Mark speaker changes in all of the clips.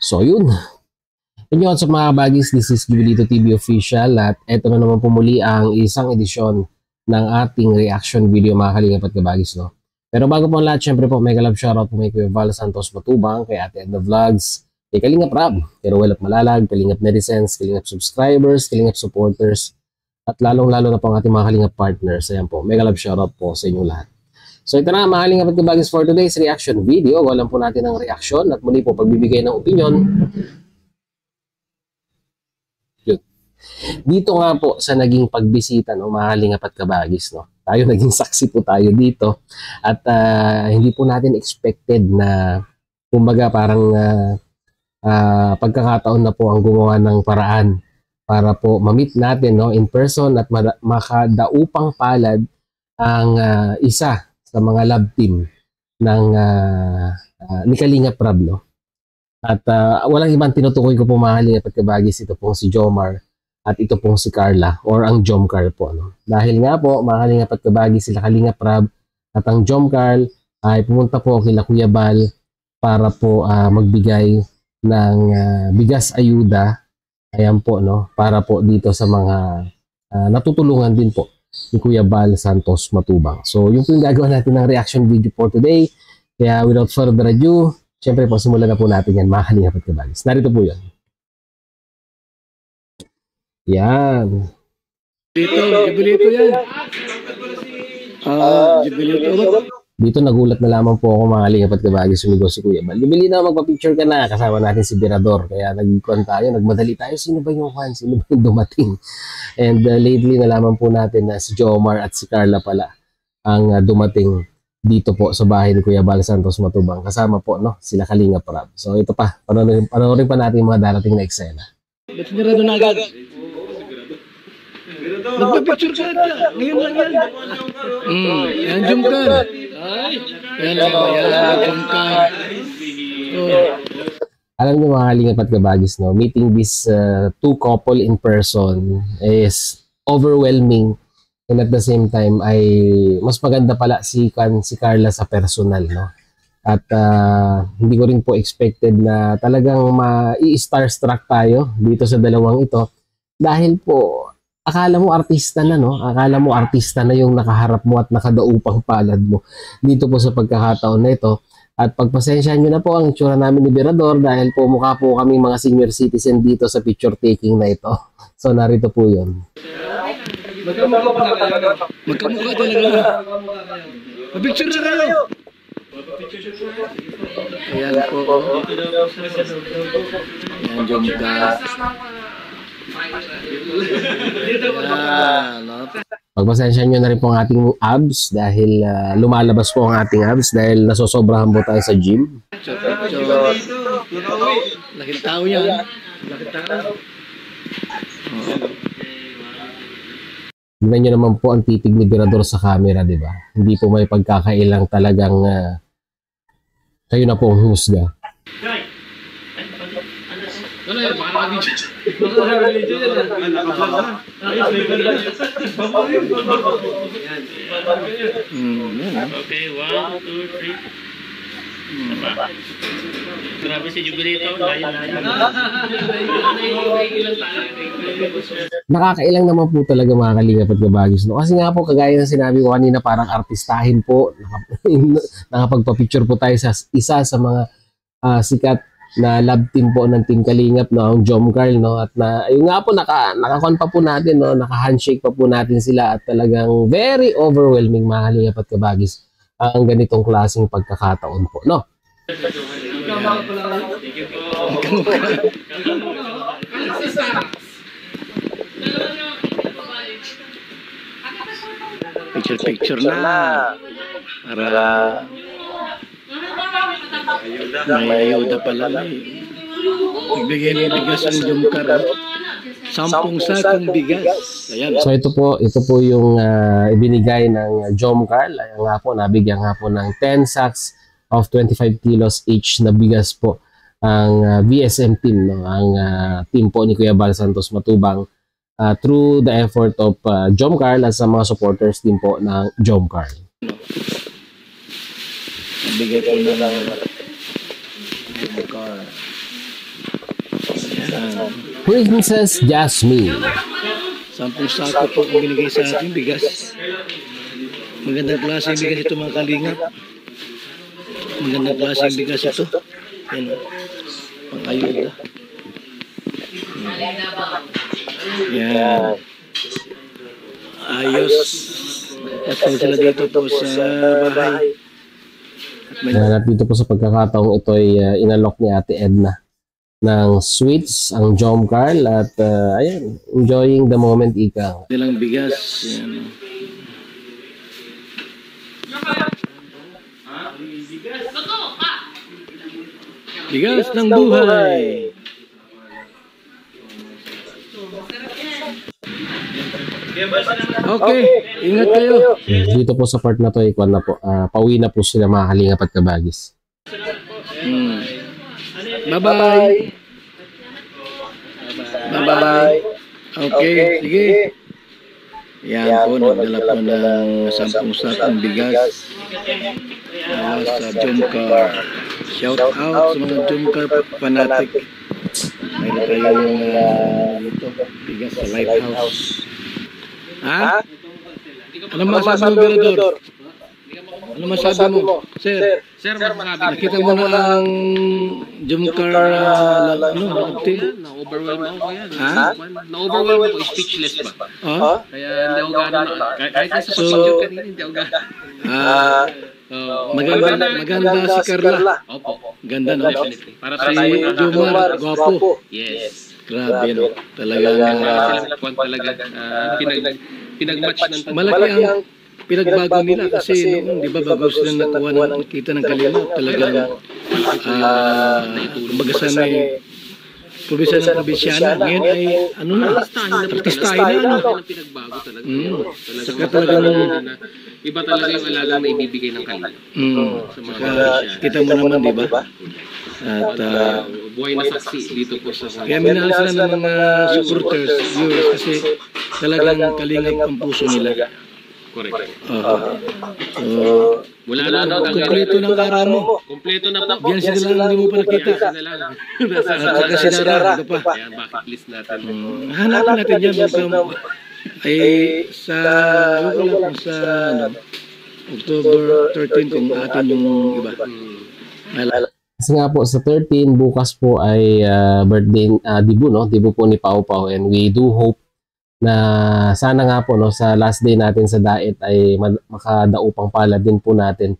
Speaker 1: So yun. Inyo sa mga bagis, this is Jubilito TV Official at eto na naman pumuli ang isang edisyon ng ating reaction video mga kalingap at kabagis, no? Pero bago po ang lahat, syempre po mega love shoutout po may Kuya Val Santos Matubang, kay Ate Edna Vlogs, kay Kalingap Rab, kay Rowel at Malalag, Kalingap Netizens, Kalingap Subscribers, Kalingap Supporters, at lalong-lalo na po ang ating mga Kalingap Partners. Ayan po, mega love shoutout po sa inyong lahat. So ito na mga kalingap at kabagis for today's reaction video. Walang po natin ang reaction at muli po pagbibigay ng opinion. Yun. Dito nga po sa naging pagbisita ng mga kalingap at kabagis, no? Tayo naging saksi po tayo dito at hindi po natin expected na kumbaga parang pagkakataon na po ang gumawa ng paraan para po ma-meet natin, no, in person at makadaupang palad ang isa sa mga love team ng ni Kalingap Rab, no? At walang ibang tinutukoy ko po mga kalingap at kabagis, ito pong si Jomar at ito pong si Carla or ang Jomcar po, no? Dahil nga po mga kalingap at kabagis, sila Kalingap Rab at ang Jomcar ay pumunta po kila Kuya Bal para po magbigay ng bigas ayuda, ayan po, no, para po dito sa mga natutulungan din po ni Kuya Val Santos Matubang. So, yun po yung gagawa natin ng reaction video for today. Kaya without further ado, syempre po, simulan na po natin yan, mga kalingap at kabagis. Narito po yun. Yan.
Speaker 2: Jubilito yan. Jubilito.
Speaker 1: Dito nagulat na lamang po ako mga kalingap at kabagis, sumigaw si Kuya Val. Jubilito, magpa-picture ka na. Kasama natin si Birador. Kaya nagkuhan tayo, nagmadali tayo. Sino ba yung fan? Sino ba yung dumating? And lately nalaman po natin na si Jomar at si Carla pala ang dumating dito po sa bahay ni Kuya Val Santos Matubang. Kasama po, no, sila Kalingap Rab. So ito pa, panoorin pa natin mga darating na eksena.
Speaker 2: Ba't sinirado na agad? Nagpa-picture ka na. Ngayon lang yan. Yan, Jomcar. Ay, yan Jomcar.
Speaker 1: Alam niyo mga kalingap at kabagis, no, meeting this two couple in person is overwhelming, and at the same time ay mas maganda pala si Carla sa personal, no? At hindi ko rin po expected na talagang ma-i-starstruck tayo dito sa dalawang ito dahil po akala mo artista na, no? Akala mo artista na yung nakaharap mo at nakadaupang palad mo dito po sa pagkakataon na ito. At pagpasensyahan nyo na po ang itsura namin ni Birador dahil po mukha po kaming mga senior citizen dito sa picture taking na ito. So narito po yun.
Speaker 2: Magkamukha talaga. Picture na kayo. Ayan po. Ayan, Jomcar.
Speaker 1: Pagpasensyahan nyo na rin po ang ating abs dahil lumalabas po ang ating abs dahil nasosobrahan po tayo sa gym.
Speaker 2: Laking tao yan. Laking tao.
Speaker 1: Tignan nyo naman po ang titig ni Birador sa camera, di ba? Hindi po may pagkakailang talagang kayo na po ang husga.
Speaker 3: Okay, 1, 2, 3. Grabe si Jubilito.
Speaker 1: Nakakailang naman po talaga mga kalingap at kabagis, no? Kasi nga po kagaya ng sinabi ko kanina, parang artistahin po. Nakapagpa-picture po tayo sa isa sa mga sikat na love team po ng Team Kalingap, no, ang Jomcar, no, at ayun nga po nakakon pa po natin, no, naka-handshake pa po natin sila at talagang very overwhelming mga kalingap at kabagis ang ganitong klaseng pagkakataon po, no.
Speaker 2: Picture na. Para may ayuda pala. Nagbigay ng bigas ang Jomcar. 10 sakong bigas. Ayan.
Speaker 1: So ito po yung ibinigay ng Jomcar. Ayan nga po, nabigyan nga po ng 10 sacks of 25 kilos each na bigas po ang VSM team, no? Ang team po ni Kuya Val Santos Matubang through the effort of Jomcar at sa mga supporters din po ng Jomcar.
Speaker 2: Nabigay po na lang Jomcar.
Speaker 1: Princess Jasmine.
Speaker 2: 10 sako po ang binigay sa ating bigas. Magandang klaseng bigas ito mga kalingap. Magandang klaseng bigas ito. Yan o. Pang-ayuda. Yan. Ayos. At kung sila dito po sa bahay.
Speaker 1: At dito po sa pagkakataong ito ay inalok ni Ate Edna ng sweets ang Jom Carl at ayan, enjoying the moment ika.
Speaker 2: Nilang bigas. Yan. Bigas ng buhay. Okay, ingat kayo.
Speaker 1: Dito po sa part na to, ikuan na po, pauwi na po sila mga kalingap at kabagis.
Speaker 2: Bye-bye. Bye-bye. Okay, sige. Yan po, nagdala po ng 10 sakong bigas sa Jomcar. Shout out sa mga Jomcar fanatic. Mayroon tayong dito, bigas sa Lighthouse. Ha? Ano masabi mo, Berador? Ano masabi mo? Sir, nakita mo na ang Jomcar
Speaker 3: Na-overwhelm ako yan.
Speaker 2: Ha?
Speaker 3: Na-overwhelm ako, speechless ba? Kaya hindi ako gano'n. Kahit nasa picture kanina, hindi ako gano'n.
Speaker 2: Maganda si Carla.
Speaker 3: Opo.
Speaker 2: Ganda, no?
Speaker 3: Definitely. Para
Speaker 2: Si
Speaker 3: tayo
Speaker 2: Jomar, gwapo.
Speaker 3: Yes.
Speaker 2: Grabe, no? Talagang
Speaker 3: Para silang kwan talaga. Pinag-match ng
Speaker 2: malaki ang pinagbago nila kasi noon, di ba, bago sila nakuha ng kita ng kalingap, talagang kumbaga sa may probinsya ng probinsyana. Ngayon ay, ano na, artistahin na, ano?
Speaker 3: Pinagbago talaga.
Speaker 2: Saka talagang
Speaker 3: Iba talaga yung alaga na ibibigay ng kalingap.
Speaker 2: Saka kita mo naman, di ba? At
Speaker 3: buhay na saksi dito po sa
Speaker 2: kaya minahal sila ng mga supporters, viewers, kasi talagang kalingap ang puso nila.
Speaker 3: Correct.
Speaker 2: So,
Speaker 3: Wala na daw.
Speaker 2: kompleto ng araw mo.
Speaker 3: Kompleto na po.
Speaker 2: Yan sila lang, hindi mo pa nakita. Saka si Dara, iba pa.
Speaker 3: Ayan, bucket list natin.
Speaker 2: Hanapin natin yan. Ay, sa, ano ko lang kung sa, October 13 kung atin yung iba.
Speaker 1: Kasi nga po sa 13, bukas po ay birthday, debut, no? Debut po ni Pau Pau, and we do hope na sana nga po, no, sa last day natin sa Daet ay makadaupang pala din po natin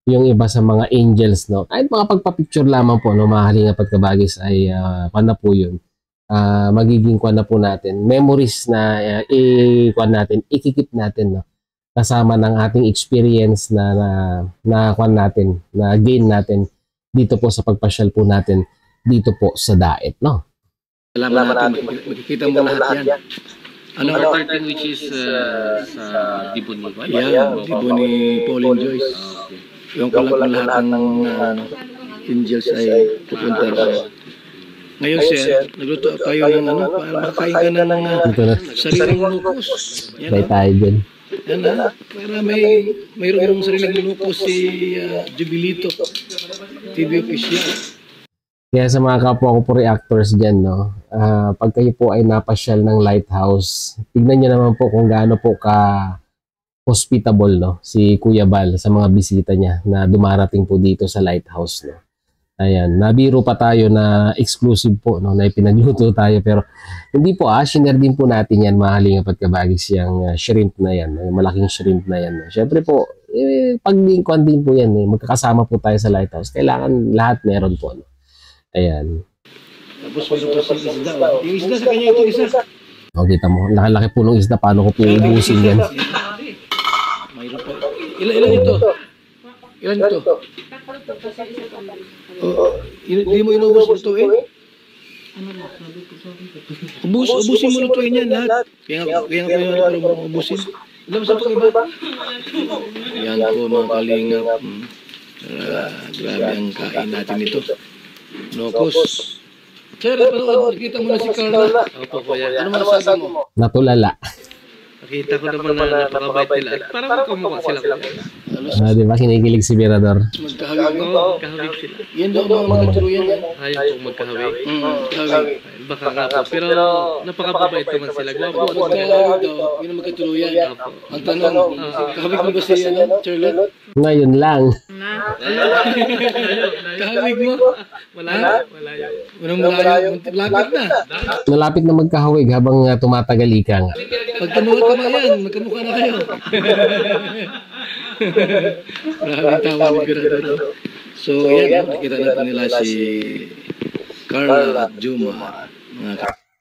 Speaker 1: yung iba sa mga angels, no? Kahit mga pagpa-picture lamang po, no, mga kalingap at kabagis ay na po yun. Magiging kwan na po natin. Memories na kwan natin, ikikip natin, no? Kasama ng ating experience na kwan natin, na gain natin dito po sa pagpasyal po natin dito po sa Daet, no?
Speaker 2: Salamat natin, makikita mo lahat yan. Ano?
Speaker 3: October 13, which is sa Dibon ni Juan?
Speaker 2: Yeah, Dibon ni Pauline Joyce. Yung ko lang lahat ng angels ay pupunta rin. Ngayon, sir, nagluto tayo ng para makain ka na ng sariling lupos.
Speaker 1: Try tayo dyan.
Speaker 2: Yan na, para mayroong sariling lupos si Jubilito, TV official.
Speaker 1: Kaya sa mga kapwa ko po reactors dyan, no, pag kayo po ay napasyal ng Lighthouse, tignan nyo naman po kung gaano po ka hospitable, no, si Kuya Bal sa mga bisita niya na dumarating po dito sa Lighthouse, no. Ayan, nabiro pa tayo na exclusive po, no, na ipinagluto tayo, pero hindi po, shinare din po natin yan, mga kalingap at kabagis, yung shrimp na yan, yung malaking shrimp na yan. No. Siyempre po, pag-lingkuan din po yan, magkakasama po tayo sa Lighthouse, kailangan lahat meron po, no. Ayan.
Speaker 2: Tapos mayroon pa sa isda. Yung isda sa kanya ito isa.
Speaker 1: O, kita mo, nakalaki po ng isda, paano ko po ubusin yan?
Speaker 2: Mayroon pa. Ilan ito? Ilan ito? Hindi mo inubos ito ubusin mo lutuin yan lahat. Kaya nga para ubusin. Alam sa pag iba? Yan po mga kalingap. Grabe ang kain natin ito. Nokos. Sir, nakita mo na si Carla.
Speaker 3: Opo po yan.
Speaker 2: Ano masasabi mo?
Speaker 1: Natulala.
Speaker 3: Nakita ko naman na napakabait nila. Parang kamukha sila.
Speaker 1: Di ba kinikilig si Mirador?
Speaker 2: Magkahawig mo.
Speaker 3: Magkahawig sila.
Speaker 2: Yan daw mga magkatuluyan yan.
Speaker 3: Ayaw po magkahawig.
Speaker 2: Kahawig.
Speaker 3: Baka nga po. Pero napakababait naman sila. Gwapo at
Speaker 2: Magkahawig daw, yun ang magkatuluyan. Ang tanong, kahawig mo ba si Charlotte?
Speaker 1: Ngayon lang.
Speaker 2: Kahawig mo?
Speaker 3: Malayo.
Speaker 2: Unang malayo, lapit na.
Speaker 1: Malapit na magkahawig habang tumatagal ika nga.
Speaker 2: Pag kinuha ka yan, magkamukha na kayo. Maraming tawa ni Mirador. So yan, nakita natin nila si Carla at Juma.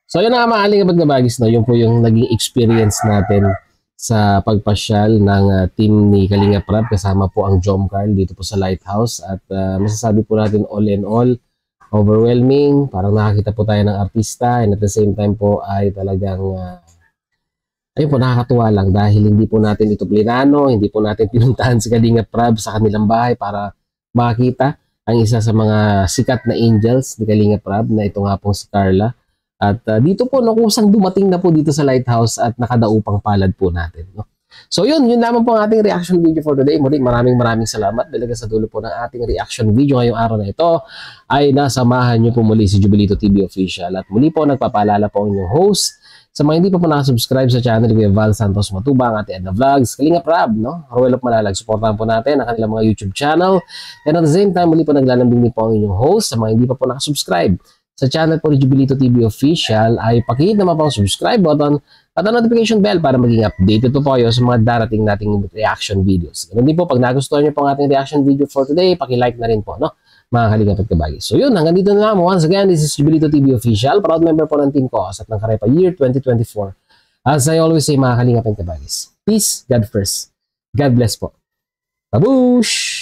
Speaker 1: So yun na nga mga Kalingap at Kabagis, no? Yun po yung naging experience natin sa pagpasyal ng team ni Kalingap Rab kasama po ang Jom Carl dito po sa Lighthouse. At masasabi po natin all in all, overwhelming. Parang nakakita po tayo ng artista and at the same time po ay talagang ayun po, nakakatuwa lang dahil hindi po natin ito plinano, hindi po natin pinuntahan si Kalingap Rab sa kanilang bahay para makita ang isa sa mga sikat na angels ni Kalingap Rab na ito nga pong si Carla. At dito po, kusang dumating na po dito sa Lighthouse at nakadaupang palad po natin. No? So yun lamang po ang ating reaction video for today. Muli maraming salamat talaga sa dulo po ng ating reaction video ngayong araw na ito ay nasamahan nyo po muli si Jubilito TV Official. At muli po nagpapaalala po ang inyong host. Sa mga hindi pa po nakasubscribe sa channel ko, Val Santos Matubang, Ate Edna Vlogs, Kalingap Rab, no? Roel of Malalag, supportahan po natin ang kanilang mga YouTube channel. And at the same time, muli po naglalambing din po ang inyong host. Sa mga hindi pa po nakasubscribe sa channel po ni Jubilito TV Official, ay pakihit naman po ang subscribe button at ang notification bell para maging updated po kayo sa mga darating nating reaction videos. Ganun din po, pag nagustuhan nyo po ang ating reaction video for today, pakilike na rin po, no? Mga Kalingap at Kabagis. So yun, hanggang dito na lang. Once again, this is Jubilito TV Official, proud member po ng Team Koos at ng Karepa Year 2024. As I always say, mga Kalingap at Kabagis, peace, God first. God bless po. Babush!